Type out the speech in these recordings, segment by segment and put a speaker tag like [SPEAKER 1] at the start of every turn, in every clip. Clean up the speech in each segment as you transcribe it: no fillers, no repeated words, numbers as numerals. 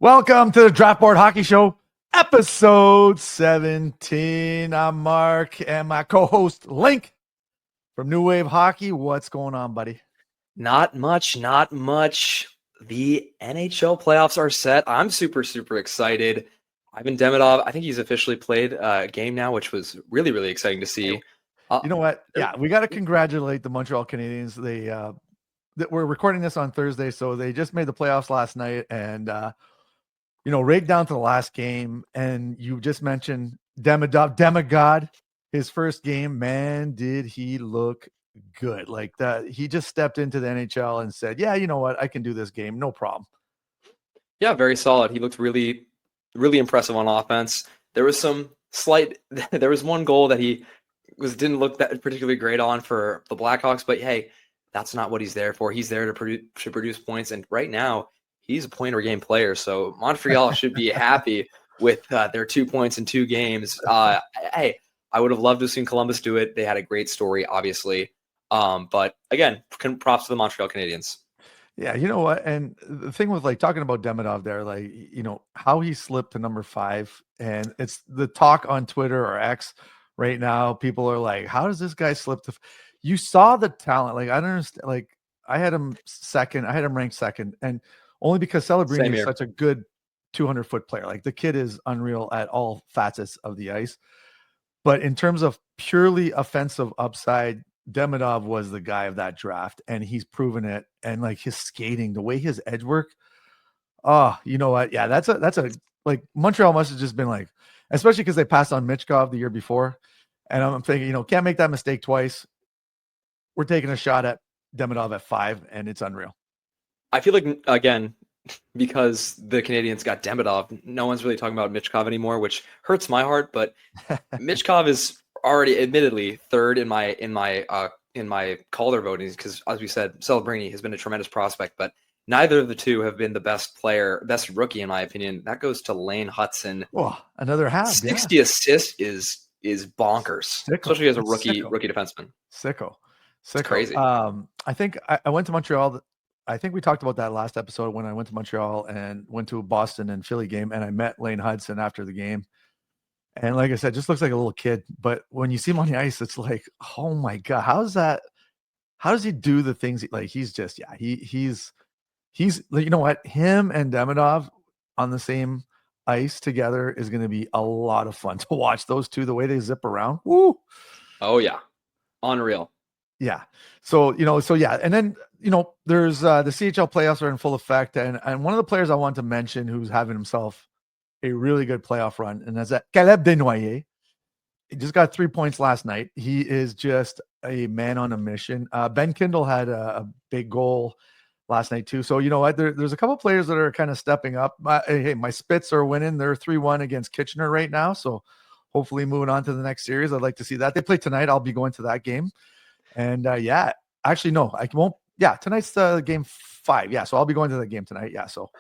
[SPEAKER 1] Welcome to the Draft Board Hockey Show, episode 17. I'm Mark and my co-host Linc from New Wave Hockey. What's going on, buddy?
[SPEAKER 2] Not much. The NHL playoffs are set. I'm super excited. Ivan Demidov, I think he's officially played a game now, which was really exciting to see.
[SPEAKER 1] You know what? Yeah, we got to congratulate the Montreal Canadiens. We're recording this on Thursday, so they just made the playoffs last night, and right down to the last game. And you just mentioned Demigod, his first game. Man, did he look good. Like that, he just stepped into the NHL and said, yeah, you know what, I can do this game, no problem.
[SPEAKER 2] Yeah, very solid. He looked really impressive on offense. There was there was one goal that he didn't look that particularly great on for the Blackhawks, but hey, that's not what he's there for. He's there to produce points, and right now he's a point per game player, so Montreal should be happy with their 2 points in 2 games. Hey, I would have loved to have seen Columbus do it. They had a great story, obviously. But again, props to the Montreal Canadiens.
[SPEAKER 1] Yeah, you know what? And the thing with talking about Demidov there, how he slipped to number 5, and it's the talk on Twitter or X right now. People are like, how does this guy slip to? You saw the talent. I don't understand. I had him second. I had him ranked second, and only because Celebrini is such a good 200-foot player. The kid is unreal at all facets of the ice. But in terms of purely offensive upside, Demidov was the guy of that draft, and he's proven it. And his skating, the way his edge work. Oh, you know what? Yeah, that's a Montreal must have just been especially because they passed on Michkov the year before. And I'm thinking, can't make that mistake twice. We're taking a shot at Demidov at 5, and it's unreal.
[SPEAKER 2] I feel like, again, because the Canadiens got Demidov, no one's really talking about Michkov anymore, which hurts my heart. But Michkov is already admittedly third in my Calder votings because, as we said, Celebrini has been a tremendous prospect, but neither of the two have been the best rookie in my opinion. That goes to Lane Hutson.
[SPEAKER 1] Oh, another half.
[SPEAKER 2] 60 assists is bonkers, especially as a rookie defenseman.
[SPEAKER 1] Sicko.
[SPEAKER 2] It's crazy.
[SPEAKER 1] I think I went to Montreal. I think we talked about that last episode when I went to Montreal and went to a Boston and Philly game, and I met Lane Hutson after the game. And like I said, just looks like a little kid. But when you see him on the ice, it's like, oh my God, how does he do the things he's you know what? Him and Demidov on the same ice together is going to be a lot of fun to watch. Those two, the way they zip around. Woo!
[SPEAKER 2] Oh yeah. Unreal.
[SPEAKER 1] Yeah. So yeah. And then, there's the CHL playoffs are in full effect. And one of the players I want to mention who's having himself a really good playoff run, and that's Caleb Desnoyers. He just got 3 points last night. He is just a man on a mission. Ben Kindle had a big goal last night too. So you know what? There's a couple players that are kind of stepping up. My Spits are winning. They're 3-1 against Kitchener right now. So hopefully moving on to the next series. I'd like to see that. They play tonight. I'll be going to that game. And actually no, I won't. Yeah, tonight's game 5. Yeah, so I'll be going to the game tonight. Yeah, so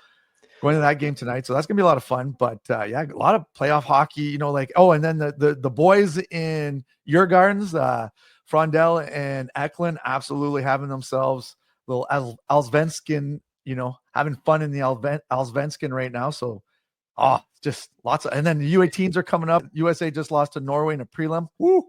[SPEAKER 1] going to that game tonight. So that's gonna be a lot of fun. But a lot of playoff hockey. And then the boys in your gardens, Frondell and Eklund, absolutely having themselves little Allsvenskan. Having fun in the Allsvenskan right now. So, just lots of. And then the U18s are coming up. USA just lost to Norway in a prelim. Woo.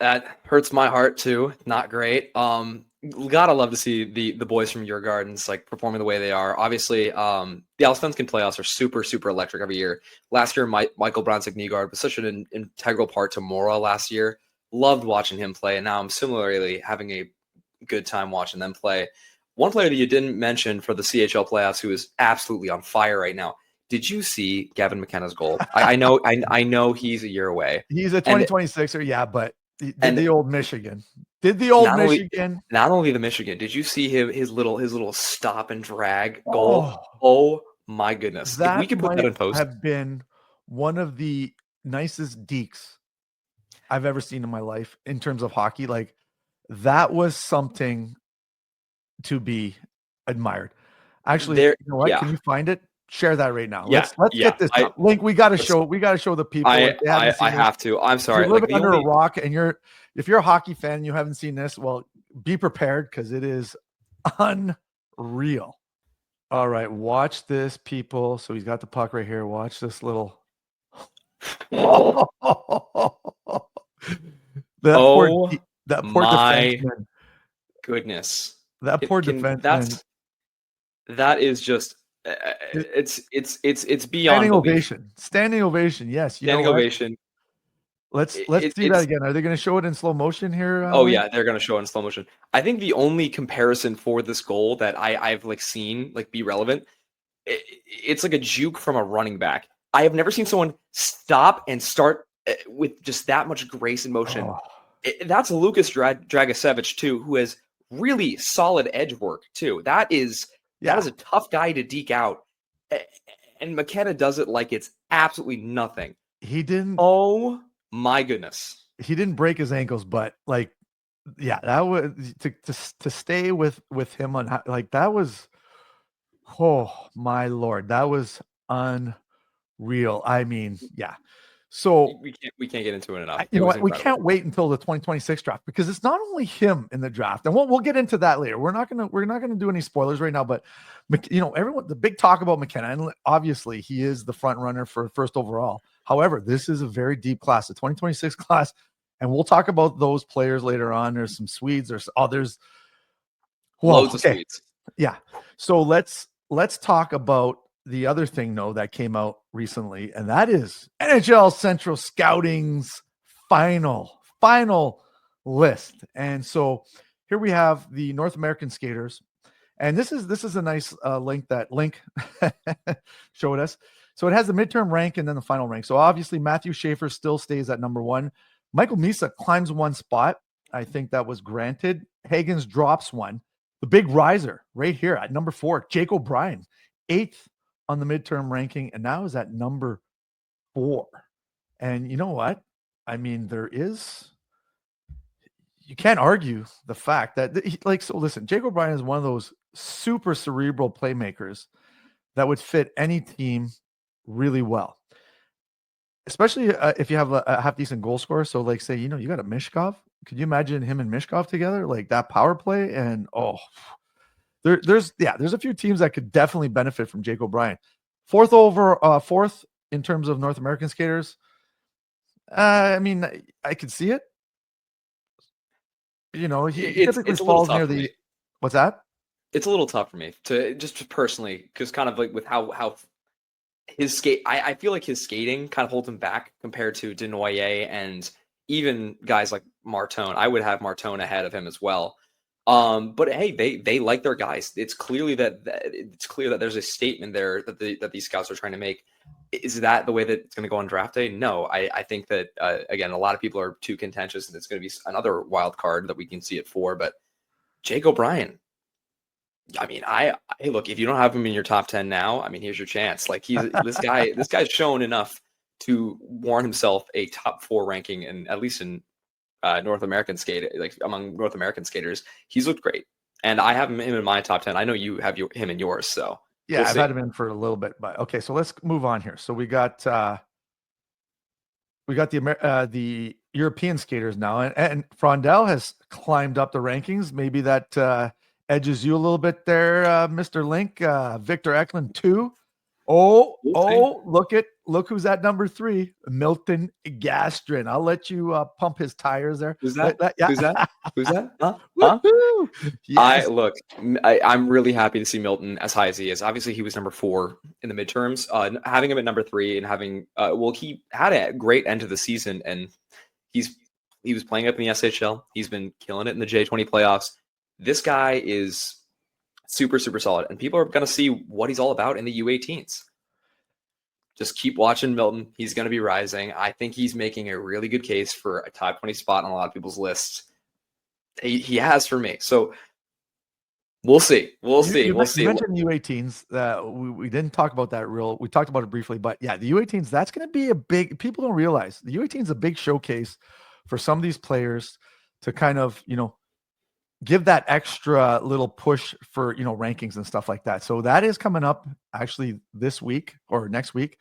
[SPEAKER 2] That hurts my heart too. Not great. Gotta love to see the boys from your gardens performing the way they are. Obviously, the Allsvenskan playoffs are super electric every year. Last year, Michael Brunsick-Nygaard was such an integral part to Mora last year. Loved watching him play, and now I'm similarly having a good time watching them play. One player that you didn't mention for the CHL playoffs who is absolutely on fire right now. Did you see Gavin McKenna's goal? I know he's a year away.
[SPEAKER 1] He's a 2026er, yeah, but the old Michigan. Not
[SPEAKER 2] only the Michigan. Did you see his little stop and drag goal? Oh my goodness!
[SPEAKER 1] That
[SPEAKER 2] if we could put that in post.
[SPEAKER 1] Have been one of the nicest dekes I've ever seen in my life in terms of hockey. That was something to be admired. Actually, you know what? Yeah. Can you find it? Share that right now. Let's get this up. Link, we got to show the people.
[SPEAKER 2] I have to. I'm sorry.
[SPEAKER 1] If you're living under a rock and if you're a hockey fan and you haven't seen this, well, be prepared because it is unreal. All right, watch this, people. So he's got the puck right here. Watch this little. that poor,
[SPEAKER 2] Oh
[SPEAKER 1] that poor
[SPEAKER 2] my
[SPEAKER 1] defenseman.
[SPEAKER 2] goodness.
[SPEAKER 1] That poor
[SPEAKER 2] Can
[SPEAKER 1] defenseman.
[SPEAKER 2] that is just
[SPEAKER 1] It-
[SPEAKER 2] it's beyond
[SPEAKER 1] Standing
[SPEAKER 2] belief.
[SPEAKER 1] ovation. Standing ovation. Yes. You know
[SPEAKER 2] Standing
[SPEAKER 1] what?
[SPEAKER 2] ovation.
[SPEAKER 1] Let's see that
[SPEAKER 2] It's
[SPEAKER 1] again. Are they going to show it in slow motion here,
[SPEAKER 2] oh
[SPEAKER 1] Link?
[SPEAKER 2] yeah, they're gonna show it in slow motion. I think the only comparison for this goal that I've like seen like be relevant, it's like a juke from a running back. I have never seen someone stop and start with just that much grace and motion.
[SPEAKER 1] Oh,
[SPEAKER 2] That's Lucas Dragicevic too, who has really solid edge work too. That is
[SPEAKER 1] yeah.
[SPEAKER 2] a tough guy to deke out, and McKenna does it like it's absolutely nothing.
[SPEAKER 1] He didn't
[SPEAKER 2] Oh my goodness!
[SPEAKER 1] break his ankles, but like, yeah, that was to stay with him on like that was, oh my Lord, that was unreal. I mean, yeah. So
[SPEAKER 2] We can't get into it enough.
[SPEAKER 1] you
[SPEAKER 2] It
[SPEAKER 1] know
[SPEAKER 2] was
[SPEAKER 1] what? We
[SPEAKER 2] incredible.
[SPEAKER 1] can't wait until the 2026 draft because it's not only him in the draft, and we'll get into that later. We're not gonna do any spoilers right now, but you know, everyone, the big talk about McKenna, and obviously he is the front runner for first overall. However, this is a very deep class, the 2026 class, and we'll talk about those players later on. There's some Swedes, there's others. Whoa,
[SPEAKER 2] Loads of
[SPEAKER 1] okay,
[SPEAKER 2] sweets.
[SPEAKER 1] yeah. So let's talk about the other thing, though, that came out recently, and that is NHL Central Scouting's final list. And so here we have the North American skaters, and this is a nice link that Linc showed us. So it has the midterm rank and then the final rank. So obviously Matthew Schaefer still stays at number 1. Michael Misa climbs 1 spot. I think that was granted. Hagens drops 1. The big riser right here at number 4, Jake O'Brien, 8th on the midterm ranking, and now is at number 4. And you know what? I mean, you can't argue the fact that, like, so listen, Jake O'Brien is one of those super cerebral playmakers that would fit any team really well, especially if you have a half decent goal scorer. So, like, say, you know, you got a Mishkov. Could you imagine him and Mishkov together, like that power play? And there's a few teams that could definitely benefit from Jake O'Brien. Fourth in terms of North American skaters. I mean, I could see it. You know, he typically
[SPEAKER 2] It's a little
[SPEAKER 1] falls
[SPEAKER 2] tough
[SPEAKER 1] near
[SPEAKER 2] for
[SPEAKER 1] the.
[SPEAKER 2] me.
[SPEAKER 1] What's that?
[SPEAKER 2] It's a little tough for me to just personally, because kind of like with how his skate, I feel like his skating kind of holds him back compared to Denoyer and even guys like Martone. I would have Martone ahead of him as well. But hey, they like their guys. It's clearly it's clear that there's a statement there that these scouts are trying to make. Is that the way that it's going to go on draft day? No, I think that again, a lot of people are too contentious, and it's going to be another wild card that we can see it for. But Jake O'Brien, I mean, hey, look, if you don't have him in your top 10 now, I mean, here's your chance. Like this guy's shown enough to warrant himself a top 4 ranking, and at least in North American skate, like among North American skaters, he's looked great. And I have him in my top 10. I know you have him in yours, so
[SPEAKER 1] Yeah,
[SPEAKER 2] we'll
[SPEAKER 1] I've
[SPEAKER 2] see.
[SPEAKER 1] had him in for a little bit, but okay. So let's move on here. So we got the European skaters now, and Frondel has climbed up the rankings. Maybe that edges you a little bit there, Mr. Linc. Victor Eklund 2.
[SPEAKER 2] We'll see.
[SPEAKER 1] Look who's at number 3, Milton Gastrin. I'll let you pump his tires there.
[SPEAKER 2] Who's that?
[SPEAKER 1] Yeah.
[SPEAKER 2] Who's that? Who's that? Huh?
[SPEAKER 1] Woo-hoo! Yes.
[SPEAKER 2] I'm really happy to see Milton as high as he is. Obviously, he was number 4 in the midterms. Having him at number 3 and having he had a great end to the season, and he was playing up in the SHL. He's been killing it in the J20 playoffs. This guy is super, super solid, and people are going to see what he's all about in the U18s. Just keep watching Milton. He's going to be rising. I think he's making a really good case for a top 20 spot on a lot of people's lists. He has for me. So we'll see. We'll see.
[SPEAKER 1] You mentioned U18s. We didn't talk about that we talked about it briefly, but yeah, the U18s, that's going to be a big, people don't realize the U18 is a big showcase for some of these players to kind of, you know, give that extra little push for, you know, rankings and stuff like that. So that is coming up actually this week or next week.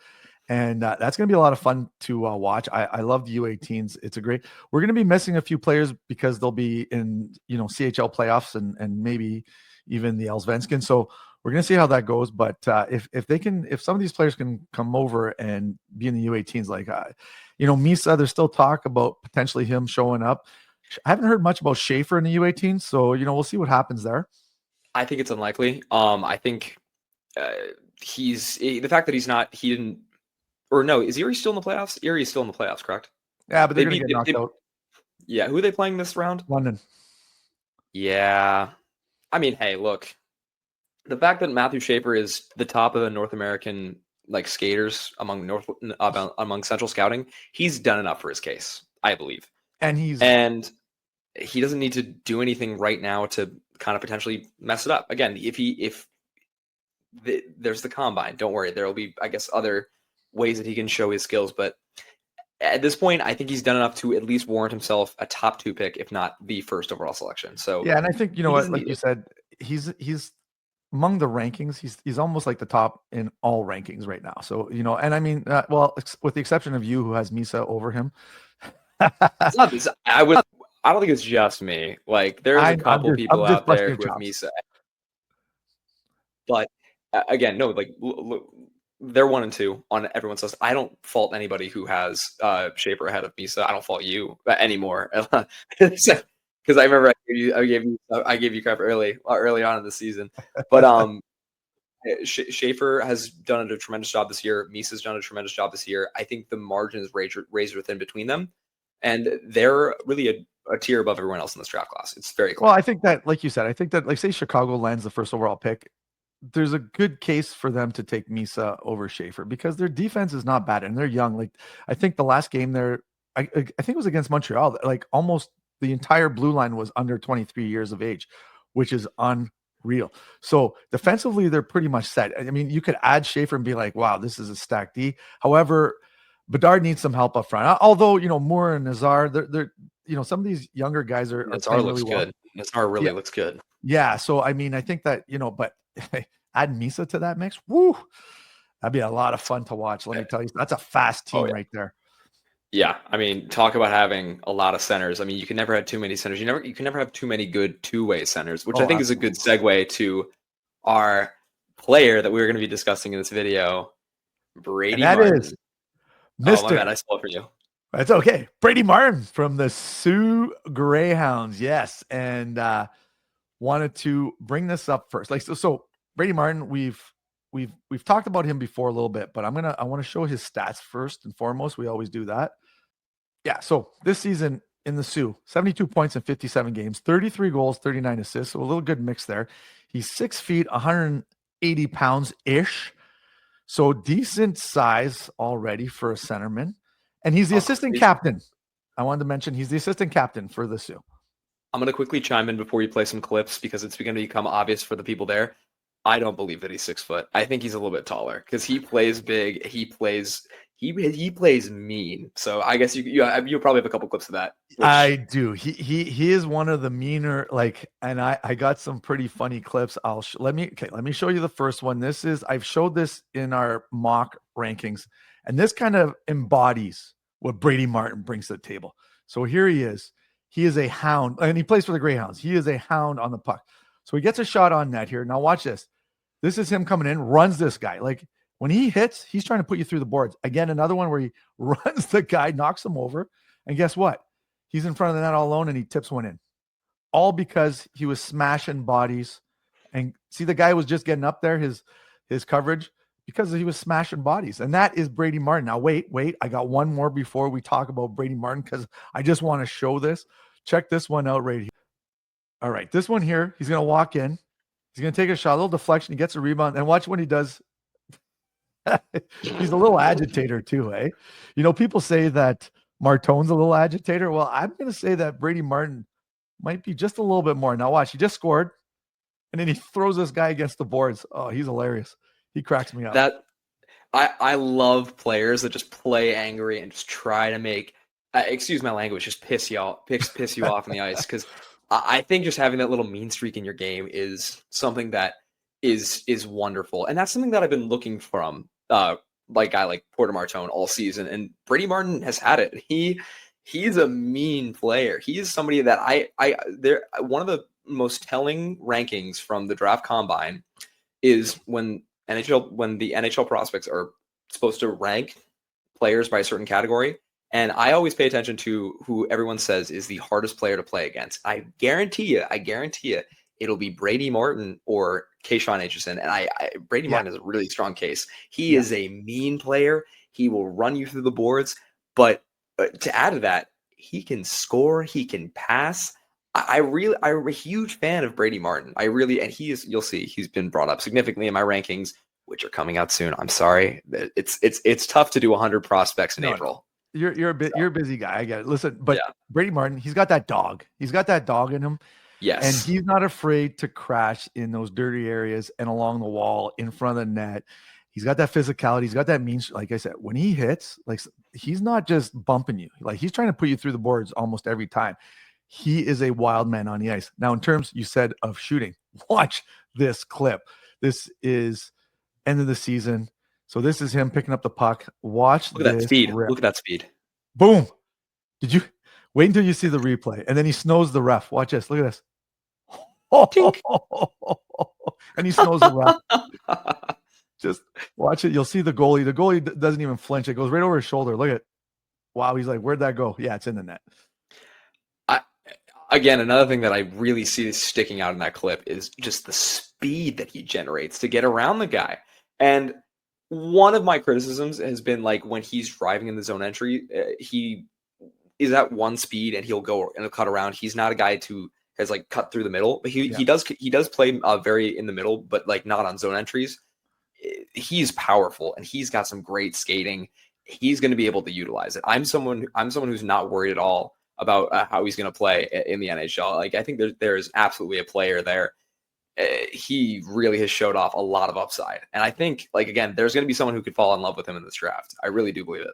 [SPEAKER 1] And that's going to be a lot of fun to watch. I love the U18s. It's we're going to be missing a few players because they'll be in, you know, CHL playoffs and maybe even the Allsvenskan. So we're going to see how that goes. But if some of these players can come over and be in the U18s, like Misa, there's still talk about potentially him showing up. I haven't heard much about Schaefer in the U18s, so we'll see what happens there.
[SPEAKER 2] I think it's unlikely. I think the fact that is Erie still in the playoffs? Erie is still in the playoffs, correct?
[SPEAKER 1] Yeah, but they're going to get knocked out.
[SPEAKER 2] Yeah, who are they playing this round?
[SPEAKER 1] London.
[SPEAKER 2] Yeah. I mean, hey, look. The fact that Matthew Schaefer is the top of the North American skaters among Central Scouting, he's done enough for his case, I believe.
[SPEAKER 1] And
[SPEAKER 2] he doesn't need to do anything right now to kind of potentially mess it up. Again, there's the combine, don't worry. There will be, I guess, other ways that he can show his skills. But at this point, I think he's done enough to at least warrant himself a top 2 pick, if not the first overall selection. So
[SPEAKER 1] yeah, and I think like you said, he's among the rankings. He's almost like the top in all rankings right now. So and I mean, with the exception of you, who has Misa over him.
[SPEAKER 2] It's not this. I don't think it's just me. Like there's a couple people out there who have Misa. But again, no, they're 1 and 2 on everyone's list. I don't fault anybody who has Schaefer ahead of Misa. I don't fault you anymore. Because I remember I gave you crap early on in the season. But Schaefer has done a tremendous job this year. Misa's done a tremendous job this year. I think the margin is razor thin between them, and they're really a tier above everyone else in this draft class. It's very clear.
[SPEAKER 1] Well, I think that, like you said, say Chicago lands the first overall pick, there's a good case for them to take Misa over Schaefer because their defense is not bad and they're young. Like I think the last game there, I think it was against Montreal. Like almost the entire blue line was under 23 years of age, which is unreal. So defensively, they're pretty much set. I mean, you could add Schaefer and be like, wow, this is a stacked D. However, Bedard needs some help up front. Although, Moore and Nazar, they're some of these younger guys are
[SPEAKER 2] Nazar looks
[SPEAKER 1] really
[SPEAKER 2] good. Nazar really looks good.
[SPEAKER 1] Yeah. So, I mean, I think that, but add Misa to that mix. Woo. That'd be a lot of fun to watch. Let me tell you, that's a fast team right there.
[SPEAKER 2] Yeah, I mean, talk about having a lot of centers. I mean, you can never have too many centers. You can never have too many good two-way centers, which I think is a good segue to our player that we're going to be discussing in this video, Brady Martin. That is Mr. Oh my bad, I spoiled for you.
[SPEAKER 1] That's okay. Brady Martin from the Soo Greyhounds, yes, and wanted to bring this up first. So Brady Martin, we've talked about him before a little bit, but I want to show his stats first and foremost. We always do that. Yeah, so this season in the Sioux, 72 points in 57 games, 33 goals, 39 assists, so a little good mix there. He's 6 feet, 180 pounds-ish, so decent size already for a centerman. And he's the assistant captain. I wanted to mention he's the assistant captain for the Sioux.
[SPEAKER 2] I'm going to quickly chime in before you play some clips because it's going to become obvious for the people there. I don't believe that he's 6 foot. I think he's a little bit taller because he plays big. He plays mean. So I guess you'll probably have a couple clips of that.
[SPEAKER 1] I do. He is one of the meaner, and I got some pretty funny clips. Let me show you the first one. I've showed this in our mock rankings, and this kind of embodies what Brady Martin brings to the table. So here he is. He is a hound, and he plays for the Greyhounds. He is a hound on the puck. So he gets a shot on net here. Now watch this. This is him coming in, runs this guy. Like when he hits, he's trying to put you through the boards. Again, another one where he runs the guy, knocks him over. And guess what? He's in front of the net all alone and he tips one in. All because he was smashing bodies. And see, the guy was just getting up there, his coverage, because he was smashing bodies. And that is Brady Martin. Now, wait. I got one more before we talk about Brady Martin because I just want to show this. Check this one out right here. All right, this one here, he's going to walk in. He's going to take a shot, a little deflection. He gets a rebound. And watch when he does. He's a little agitator too, eh? People say that Martone's a little agitator. Well, I'm going to say that Brady Martin might be just a little bit more. Now watch, he just scored. And then he throws this guy against the boards. Oh, he's hilarious. He cracks me up.
[SPEAKER 2] I love players that just play angry and just try to make, excuse my language, just piss you off on the ice. Because I think just having that little mean streak in your game is something that is wonderful. And that's something that I've been looking from guy like Porter Martone all season. And Brady Martin has had it. He's a mean player. He is somebody that one of the most telling rankings from the draft combine is when the NHL prospects are supposed to rank players by a certain category. And I always pay attention to who everyone says is the hardest player to play against. I guarantee you, it'll be Brady Martin or Kayshawn Aitchison. And Brady Martin is a really strong case. He is a mean player. He will run you through the boards. But to add to that, he can score. He can pass. I'm a huge fan of Brady Martin. And you'll see, he's been brought up significantly in my rankings, which are coming out soon. I'm sorry. It's tough to do 100 prospects in April.
[SPEAKER 1] You're a busy guy. I get it. Listen, but Brady Martin, he's got that dog. He's got that dog in him.
[SPEAKER 2] Yes.
[SPEAKER 1] And he's not afraid to crash in those dirty areas and along the wall in front of the net. He's got that physicality. He's got that mean, like I said, when he hits, like he's not just bumping you. Like he's trying to put you through the boards almost every time. He is a wild man on the ice. Now, in terms, you said, of shooting, watch this clip. This is end of the season. So this is him picking up the puck. Watch
[SPEAKER 2] Look at that speed. Look at that speed.
[SPEAKER 1] Boom. Did you wait until you see the replay? And then he snows the ref. Watch this. Look at this. And he snows the ref. Just watch it. You'll see the goalie. The goalie doesn't even flinch. It goes right over his shoulder. Look at it. Wow. He's like, where'd that go? Yeah, it's in the net.
[SPEAKER 2] Again, another thing that I really see sticking out in that clip is just the speed that he generates to get around the guy. And one of my criticisms has been like when he's driving in the zone entry, he is at one speed and he'll go and he'll cut around. He's not a guy who has like cut through the middle, but he does play very in the middle, but like not on zone entries. He's powerful and he's got some great skating. He's going to be able to utilize it. I'm someone who's not worried at all about how he's going to play in the NHL. Like I think there's absolutely a player there. He really has showed off a lot of upside. And I think, like, again, there's going to be someone who could fall in love with him in this draft. I really do believe it.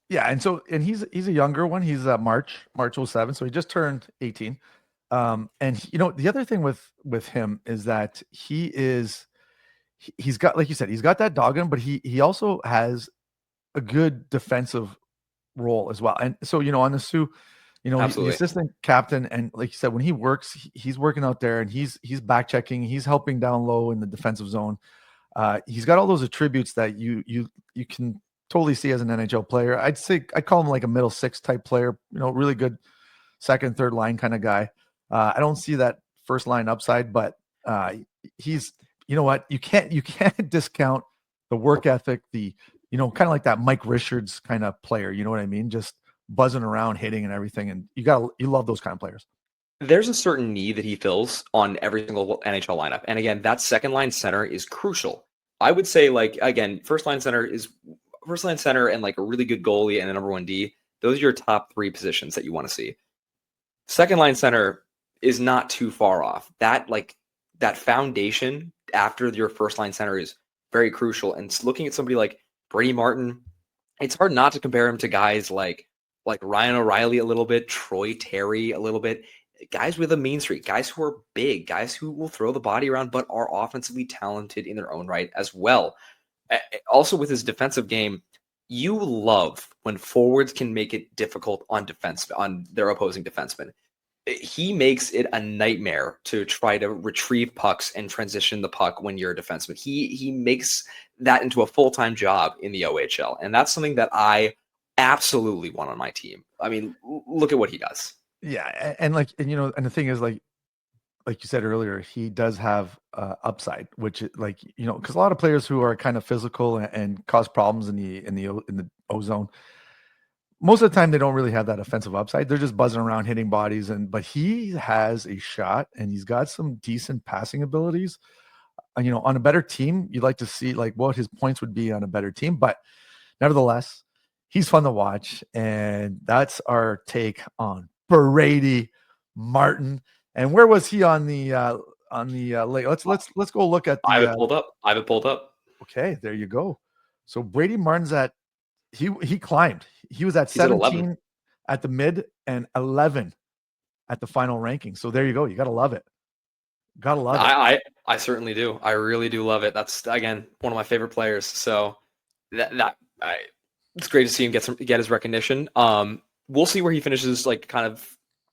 [SPEAKER 1] Yeah. And he's a younger one. He's March 07. So he just turned 18. And the other thing with him is that he's got, like you said, he's got that dog in him, but he also has a good defensive role as well. And so, on the Soo, the assistant captain, and like you said, when he works, he's working out there and he's back checking, he's helping down low in the defensive zone. He's got all those attributes that you can totally see as an NHL player. I'd call him like a middle six type player, really good second, third line kind of guy. I don't see that first line upside, but he's, you can't discount the work ethic, the, kind of like that Mike Richards kind of player. You know what I mean? Just buzzing around, hitting and everything. And you love those kind of players.
[SPEAKER 2] There's a certain need that he fills on every single NHL lineup. And again, that second line center is crucial. I would say, like, again, first line center and like a really good goalie and a number 1D. Those are your top three positions that you want to see. Second line center is not too far off. That foundation after your first line center is very crucial. And looking at somebody like Brady Martin, it's hard not to compare him to guys like Ryan O'Reilly a little bit, Troy Terry a little bit, guys with a mean streak, guys who are big, guys who will throw the body around, but are offensively talented in their own right as well. Also with his defensive game, you love when forwards can make it difficult on their opposing defensemen. He makes it a nightmare to try to retrieve pucks and transition the puck when you're a defenseman. He makes that into a full-time job in the OHL. And that's something that I absolutely want on my team. I mean, look at what he does.
[SPEAKER 1] Yeah. And the thing is, like you said earlier, he does have upside, which because a lot of players who are kind of physical and cause problems in the ozone, most of the time they don't really have that offensive upside. They're just buzzing around hitting bodies, but he has a shot and he's got some decent passing abilities. On a better team, you'd like to see like what his points would be on a better team, but nevertheless, he's fun to watch. And that's our take on Brady Martin. And where was he on the lake? Let's go look at.
[SPEAKER 2] I have it pulled up.
[SPEAKER 1] Okay, there you go. So Brady Martin's he climbed. He was at 17 at the mid and 11 at the final ranking. So there you go. You gotta love it.
[SPEAKER 2] I certainly do. I really do love it. That's, again, one of my favorite players. So it's great to see him get his recognition. We'll see where he finishes, like, kind of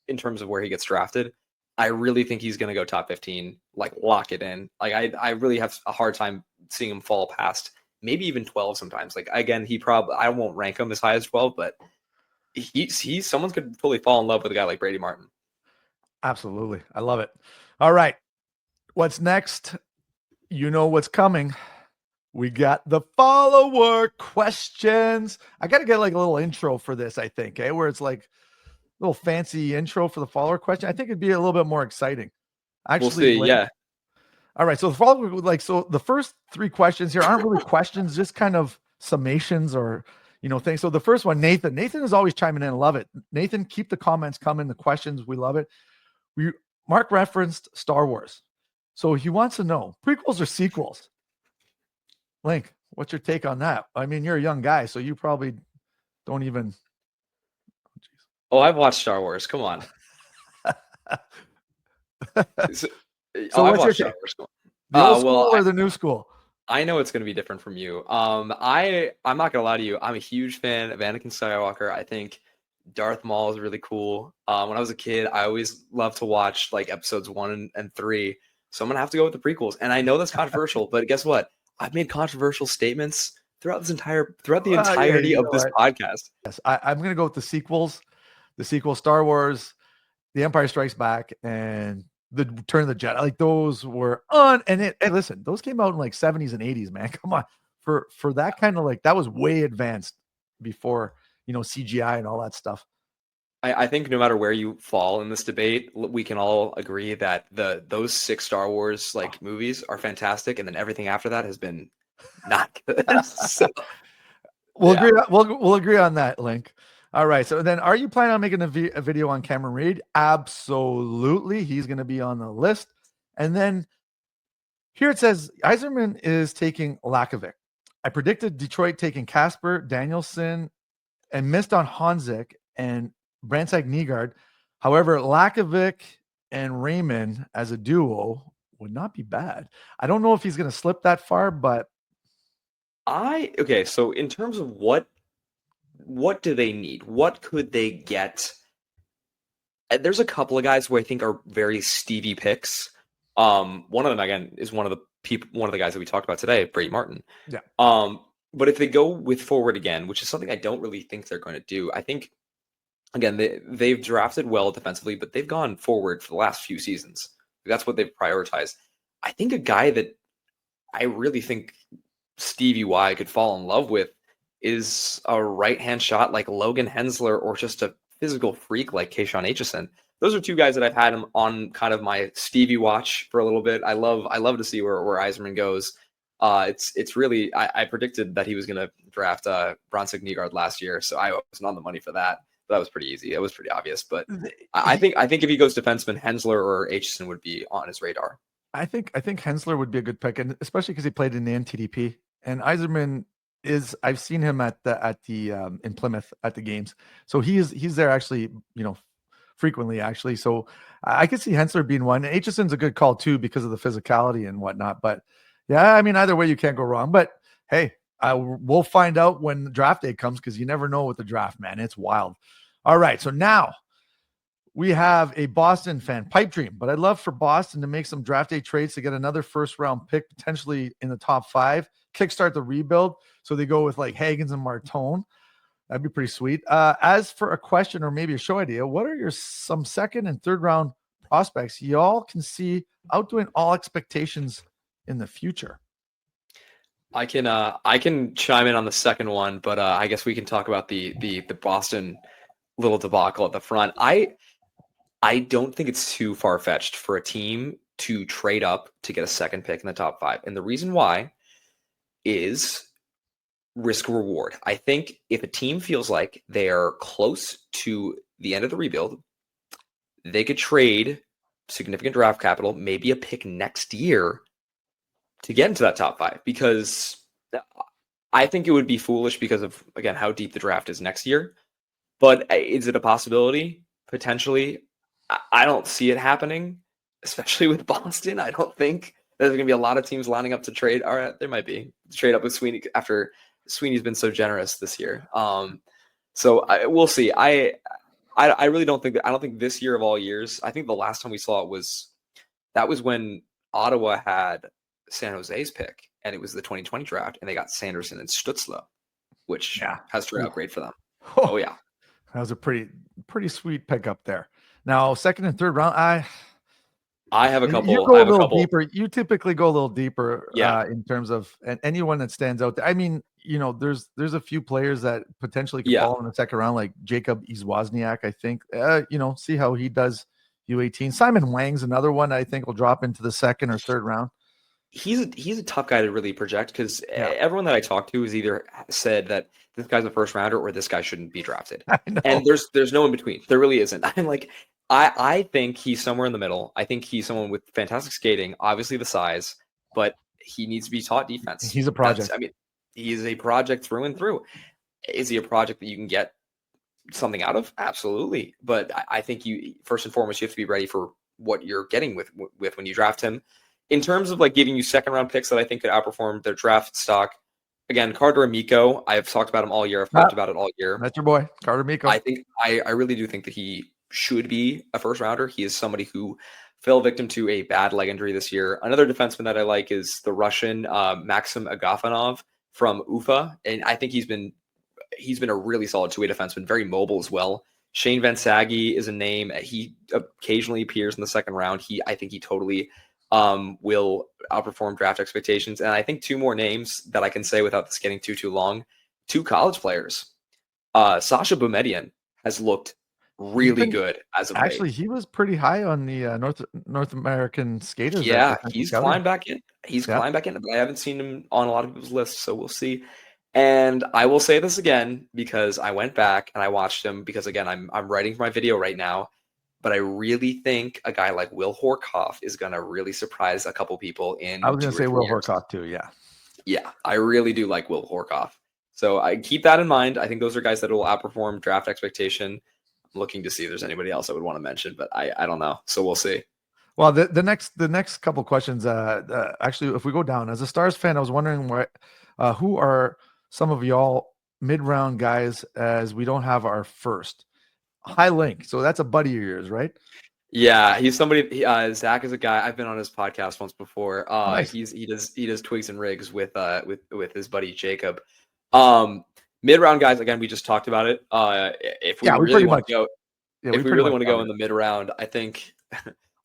[SPEAKER 2] in terms of where he gets drafted. I really think he's going to go top 15, like lock it in. Like I really have a hard time seeing him fall past maybe even 12 sometimes. Like again, I won't rank him as high as 12, but someone could totally fall in love with a guy like Brady Martin.
[SPEAKER 1] Absolutely. I love it. All right. What's next? You know what's coming. We got the follower questions. I got to get like a little intro for this, I think, where it's like a little fancy intro for the follower question. I think it'd be a little bit more exciting. Actually,
[SPEAKER 2] We'll see. Yeah.
[SPEAKER 1] All right. So the follower, so the first 3 questions here aren't really questions, just kind of summations or, things. So the first one, Nathan is always chiming in. I love it. Nathan, keep the comments coming, the questions. We love it. Mark referenced Star Wars. So he wants to know prequels or sequels. Linc, what's your take on that? I mean, you're a young guy, so you probably don't even.
[SPEAKER 2] Oh, I've watched Star Wars. Come on.
[SPEAKER 1] So
[SPEAKER 2] I've watched Star Wars.
[SPEAKER 1] The old school or the new school?
[SPEAKER 2] I know it's going to be different from you. I'm not going to lie to you. I'm a huge fan of Anakin Skywalker. I think Darth Maul is really cool. When I was a kid, I always loved to watch like episodes 1 and 3. So I'm going to have to go with the prequels. And I know that's controversial, but guess what? I've made controversial statements throughout the entirety of this podcast.
[SPEAKER 1] Yes, I'm going to go with the sequels. The sequel, Star Wars, The Empire Strikes Back, and the Return of the Jedi. Like those were listen, those came out in like 70s and 80s, man. Come on. For that kind of that was way advanced before, CGI and all that stuff.
[SPEAKER 2] I think no matter where you fall in this debate, we can all agree that those 6 Star Wars movies are fantastic, and then everything after that has been not good. So,
[SPEAKER 1] we'll agree on that, Linc. All right. So then, are you planning on making a video on Cameron Reid? Absolutely. He's going to be on the list. And then here it says Yzerman is taking Lakovic. I predicted Detroit taking Casper, Danielson, and missed on Honzik and Bransack Nygaard. However, Lakovic and Raymond as a duo would not be bad. I don't know if he's going to slip that far, but
[SPEAKER 2] so in terms of what do they need? What could they get? There's a couple of guys who I think are very Stevie picks. One of them again is one of the guys that we talked about today, Brady Martin.
[SPEAKER 1] Yeah.
[SPEAKER 2] But if they go with forward again, which is something I don't really think they're going to do, I think again they've drafted well defensively, but they've gone forward for the last few seasons. That's what they've prioritized. I think a guy that I really think Stevie Y could fall in love with is a right-hand shot like Logan Hensler or just a physical freak like Kayshawn Aitchison. Those are 2 guys that I've had him on kind of my Stevie watch for a little bit. I love to see where Yzerman goes. It's really I predicted that he was going to draft Bransack Nygaard last year, so I wasn't on the money for that. But that was pretty easy. It was pretty obvious. But I think if he goes defenseman, Hensler or Aitchison would be on his radar.
[SPEAKER 1] I think Hensler would be a good pick, and especially because he played in the NTDP. And Yzerman I've seen him at the in Plymouth at the games, so he's there actually, frequently actually. So I could see Hensler being one. Aitchison's a good call too because of the physicality and whatnot. But yeah, I mean either way you can't go wrong. But hey, we'll find out when the draft day comes because you never know with the draft, man. It's wild. All right, so now we have a Boston fan pipe dream, but I'd love for Boston to make some draft day trades to get another first round pick, potentially in the top 5, kickstart the rebuild. So they go with like Hagens and Martone. That'd be pretty sweet. As for a question or maybe a show idea, what are some second and third round prospects y'all can see outdoing all expectations in the future?
[SPEAKER 2] I can chime in on the second one, but I guess we can talk about the Boston little debacle at the front. I don't think it's too far-fetched for a team to trade up to get a second pick in the top 5. And the reason why is risk reward. I think if a team feels like they're close to the end of the rebuild, they could trade significant draft capital, maybe a pick next year to get into that top 5, because I think it would be foolish because of, again, how deep the draft is next year. But is it a possibility? Potentially. I don't see it happening, especially with Boston. I don't think there's going to be a lot of teams lining up to trade. All right, there might be trade up with Sweeney after Sweeney's been so generous this year. So we'll see. I really don't think that. I don't think this year of all years. I think the last time we saw it was when Ottawa had San Jose's pick, and it was the 2020 draft, and they got Sanderson and Stutzla, which
[SPEAKER 1] Yeah.
[SPEAKER 2] has turned
[SPEAKER 1] Ooh.
[SPEAKER 2] out great for them.
[SPEAKER 1] Oh,
[SPEAKER 2] Oh yeah,
[SPEAKER 1] that was a pretty sweet pickup there. Now, second and third round,
[SPEAKER 2] I have a
[SPEAKER 1] you
[SPEAKER 2] couple.
[SPEAKER 1] go
[SPEAKER 2] I
[SPEAKER 1] a
[SPEAKER 2] have a
[SPEAKER 1] little
[SPEAKER 2] couple.
[SPEAKER 1] deeper. You typically go a little deeper
[SPEAKER 2] Yeah,
[SPEAKER 1] in terms of and anyone that stands out there. I mean, there's a few players that potentially could
[SPEAKER 2] yeah.
[SPEAKER 1] fall in the second round, like Jacob Izwazniak, I think. See how he does U18. Simon Wang's another one I think will drop into the second or third round.
[SPEAKER 2] He's a tough guy to really project because
[SPEAKER 1] Yeah,
[SPEAKER 2] everyone that I talked to has either said that this guy's a first rounder or this guy shouldn't be drafted,
[SPEAKER 1] I know.
[SPEAKER 2] and there's no in between. There really isn't. I'm like, I think he's somewhere in the middle. I think he's someone with fantastic skating, obviously the size, but he needs to be taught defense.
[SPEAKER 1] He's a project.
[SPEAKER 2] I mean, he is a project through and through. Is he a project that you can get something out of? Absolutely, but I think you first and foremost you have to be ready for what you're getting with when you draft him. In terms of like giving you second round picks that I think could outperform their draft stock, again, Carter Amico, I've talked about him all year. I've talked about it all year.
[SPEAKER 1] That's your boy, Carter Miko.
[SPEAKER 2] I really do think that he should be a first rounder. He is somebody who fell victim to a bad leg injury this year. Another defenseman that I like is the Russian Maxim Agafonov from Ufa, and I think he's been a really solid two-way defenseman, very mobile as well. Shane Van Sagi is a name. He occasionally appears in the second round. I think he totally will outperform draft expectations. And I think two more names that I can say without this getting too long. Two college players. Sasha Boumedian has looked really good as of
[SPEAKER 1] Actually,
[SPEAKER 2] late.
[SPEAKER 1] he was pretty high on the North American skaters.
[SPEAKER 2] Yeah, he's climbed back in. He's climbed back in, but I haven't seen him on a lot of people's lists, so we'll see. And I will say this again because I went back and I watched him because again I'm writing for my video right now, but I really think a guy like Will Horkoff is gonna really surprise a couple people in.
[SPEAKER 1] I was gonna say Will Horkoff too. Yeah,
[SPEAKER 2] yeah, I really do like Will Horkoff. So I keep that in mind. I think those are guys that will outperform draft expectation. I'm looking to see if there's anybody else I would want to mention, but I don't know. So we'll see.
[SPEAKER 1] Well, the next couple questions. Actually, if we go down as a Stars fan, I was wondering who are some of y'all mid-round guys, as we don't have our first. High Linc, so that's a buddy of yours, right?
[SPEAKER 2] Yeah, he's somebody. Zach is a guy I've been on his podcast once before.
[SPEAKER 1] Nice.
[SPEAKER 2] He does twigs and rigs with his buddy Jacob. Mid-round guys, again, we just talked about it. If we really want to go in the mid-round, I think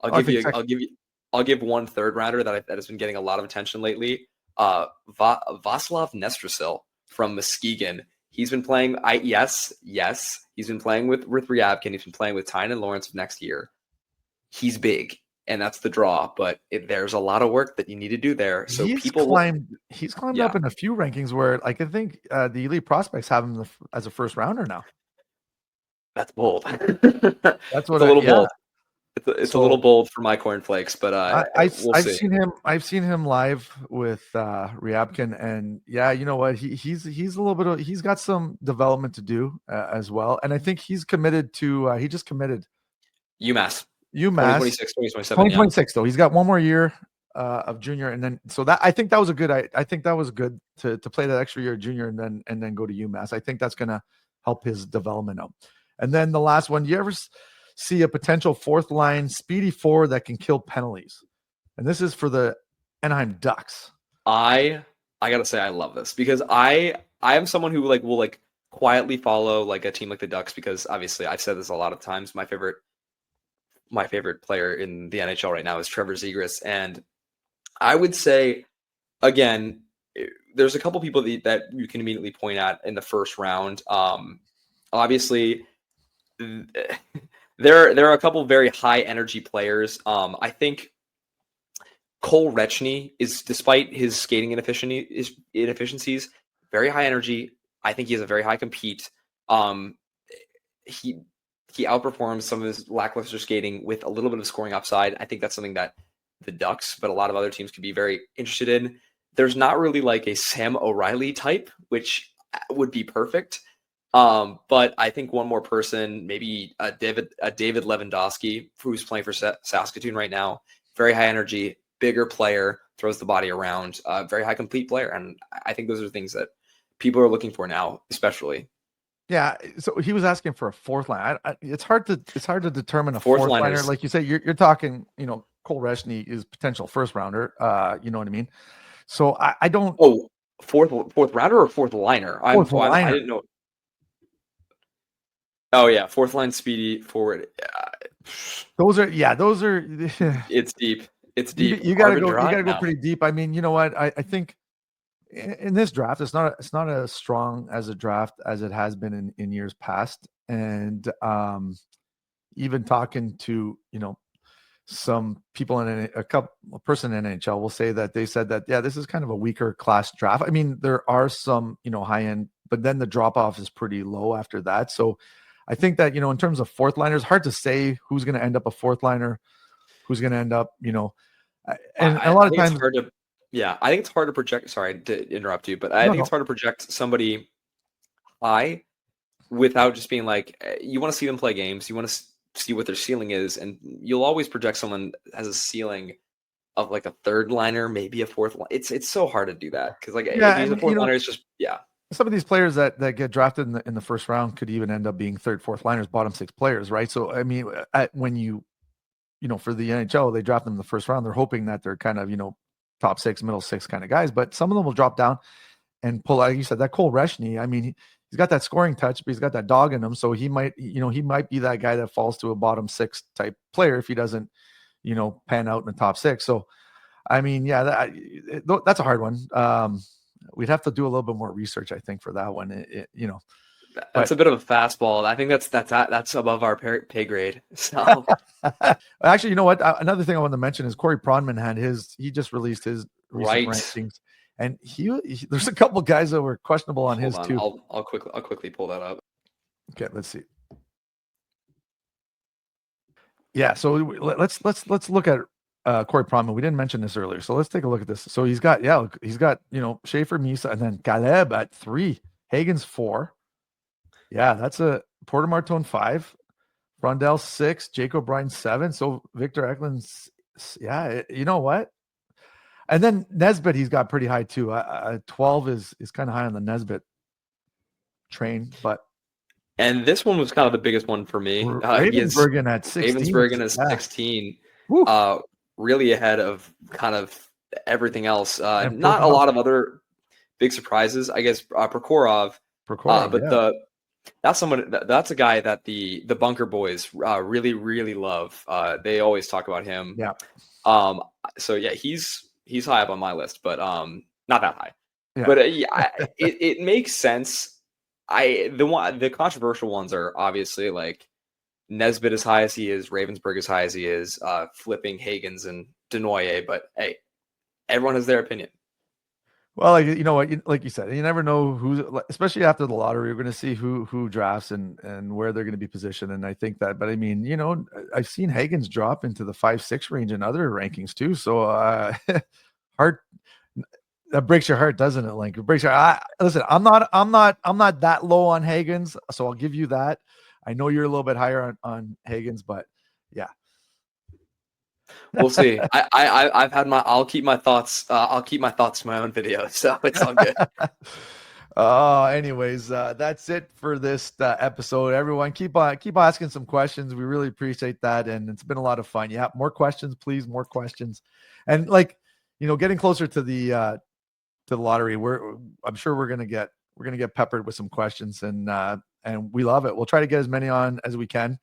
[SPEAKER 2] I'll give one third rounder that has been getting a lot of attention lately. Vaslav Nestrasil from Muskegon. He's been playing. Yes. He's been playing with Ryabkin. He's been playing with Tynan Lawrence of next year. He's big, and that's the draw. But there's a lot of work that you need to do there. So
[SPEAKER 1] he's climbed up in a few rankings where, like, I think the elite prospects have him as a first rounder now.
[SPEAKER 2] That's bold.
[SPEAKER 1] That's what
[SPEAKER 2] it's a little bold. It's a little bold for my cornflakes, but
[SPEAKER 1] I've seen him live with Ryabkin, and yeah, you know what, he's a little bit he's got some development to do as well, and I think he's committed to he just committed
[SPEAKER 2] UMass
[SPEAKER 1] 2026,
[SPEAKER 2] 2027
[SPEAKER 1] though. He's got one more year of junior, and then so that I think that was good to play that extra year of junior and then go to UMass. I think that's gonna help his development out. And then the last one, you ever see a potential fourth line speedy forward that can kill penalties? And this is for the Anaheim Ducks.
[SPEAKER 2] I gotta say I love this because I am someone who will quietly follow like a team like the Ducks, because obviously I've said this a lot of times. My favorite player in the NHL right now is Trevor Zegras, and I would say again, there's a couple people that you can immediately point at in the first round. Obviously, there are a couple very high energy players. I think Cole Retchney is, despite his skating inefficiencies, very high energy. I think he has a very high compete. He outperforms some of his lackluster skating with a little bit of scoring upside. I think that's something that the Ducks, but a lot of other teams could be very interested in. There's not really like a Sam O'Reilly type, which would be perfect. But I think one more person, maybe David Lewandowski, who's playing for Saskatoon right now. Very high energy, bigger player, throws the body around, very high complete player. And I think those are things that people are looking for now, especially.
[SPEAKER 1] Yeah, so he was asking for a fourth line. It's hard to determine a
[SPEAKER 2] Fourth
[SPEAKER 1] fourth liner.
[SPEAKER 2] liners.
[SPEAKER 1] Like you say, you're talking. Cole Reshny is potential first rounder. You know what I mean? So I don't
[SPEAKER 2] Oh, fourth rounder or fourth liner? I
[SPEAKER 1] liner.
[SPEAKER 2] didn't know. Oh yeah, fourth line speedy forward.
[SPEAKER 1] Those are.
[SPEAKER 2] It's deep. It's
[SPEAKER 1] You,
[SPEAKER 2] deep.
[SPEAKER 1] you got to
[SPEAKER 2] Arvin
[SPEAKER 1] go. You got
[SPEAKER 2] Dry?
[SPEAKER 1] to go
[SPEAKER 2] No.
[SPEAKER 1] pretty deep. I mean, you know what? I think in this draft, it's not as strong as a draft as it has been in years past. And even talking to some people in a person in NHL will say that they said that this is kind of a weaker class draft. I mean, there are some high end, but then the drop off is pretty low after that. So I think that in terms of fourth liners, hard to say who's going to end up a fourth liner, who's going to end up and a lot
[SPEAKER 2] I
[SPEAKER 1] of
[SPEAKER 2] think it's
[SPEAKER 1] times.
[SPEAKER 2] hard to. Yeah, I think it's hard to project. Sorry to interrupt you, but I
[SPEAKER 1] No,
[SPEAKER 2] think it's
[SPEAKER 1] no.
[SPEAKER 2] hard to project somebody high without just being like, you want to see them play games, you want to see what their ceiling is, and you'll always project someone as a ceiling of like a third liner, maybe a fourth line. It's so hard to do that because like if
[SPEAKER 1] Yeah,
[SPEAKER 2] he's a
[SPEAKER 1] and
[SPEAKER 2] fourth liner, it's just
[SPEAKER 1] some of these players that get drafted in the first round could even end up being third, fourth liners, bottom six players, right? So I mean, when for the NHL, they draft them in the first round. They're hoping that they're kind of top six, middle six kind of guys, but some of them will drop down and pull, like you said, that Cole Reshny. I mean, he's got that scoring touch, but he's got that dog in him. So he might be that guy that falls to a bottom six type player if he doesn't, pan out in the top six. So, I mean, yeah, that's a hard one. We'd have to do a little bit more research, I think, for that one.
[SPEAKER 2] that's
[SPEAKER 1] But
[SPEAKER 2] a bit of a fastball. I think that's above our pay grade. So
[SPEAKER 1] actually, you know what? Another thing I want to mention is Corey Pronman he just released his recent
[SPEAKER 2] right.
[SPEAKER 1] rankings, and there's a couple guys that were questionable on
[SPEAKER 2] Hold
[SPEAKER 1] his
[SPEAKER 2] on,
[SPEAKER 1] too.
[SPEAKER 2] I'll quickly pull that up.
[SPEAKER 1] Okay, let's see. Yeah, so let's look at Corey Pronman. We didn't mention this earlier, so let's take a look at this. So he's got Schaefer, Misa, and then Caleb at 3, Hagen's 4. Yeah, that's a Porter Martone 5, Rondell 6, Jacob Bryan 7. So Victor Eklund's, you know what? And then Nesbitt, he's got pretty high too. 12 is kind of high on the Nesbitt train, but
[SPEAKER 2] And this one was kind of the biggest one for me.
[SPEAKER 1] Ravensburgen at 16.
[SPEAKER 2] Ravensburgen is 16, really ahead of kind of everything else. Not a lot of other big surprises, I guess. Prokhorov, but that's a guy that the Bunker Boys really really love. They always talk about him.
[SPEAKER 1] Yeah.
[SPEAKER 2] So yeah, he's high up on my list, but not that high.
[SPEAKER 1] Yeah.
[SPEAKER 2] But it makes sense. The controversial ones are obviously like Nesbitt as high as he is, Ravensburg as high as he is, flipping Hagens and Denoyer. But hey, everyone has their opinion.
[SPEAKER 1] Well, like you said, you never know who's, especially after the lottery, you're going to see who drafts and where they're going to be positioned. And I think that, but I mean, I've seen Hagens drop into the 5-6 range in other rankings too. So heart, that breaks your heart, doesn't it, Linc? It breaks your. Listen, I'm not that low on Hagens, so I'll give you that. I know you're a little bit higher on Hagens, but yeah.
[SPEAKER 2] We'll see. I've had I'll keep my thoughts. I'll keep my thoughts to my own video, so it's all good.
[SPEAKER 1] Anyways, that's it for this episode. Everyone, keep asking some questions. We really appreciate that, and it's been a lot of fun. Yeah, more questions, please. More questions, and getting closer to the lottery, I'm sure we're gonna get peppered with some questions, and we love it. We'll try to get as many on as we can,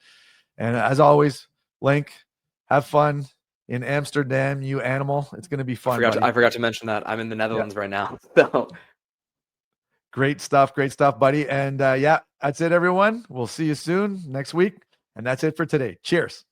[SPEAKER 1] and as always, Linc, have fun in Amsterdam, you animal. It's going to be fun.
[SPEAKER 2] I forgot to mention that I'm in the Netherlands right now. So
[SPEAKER 1] great stuff, buddy. And that's it, everyone. We'll see you soon next week. And that's it for today. Cheers.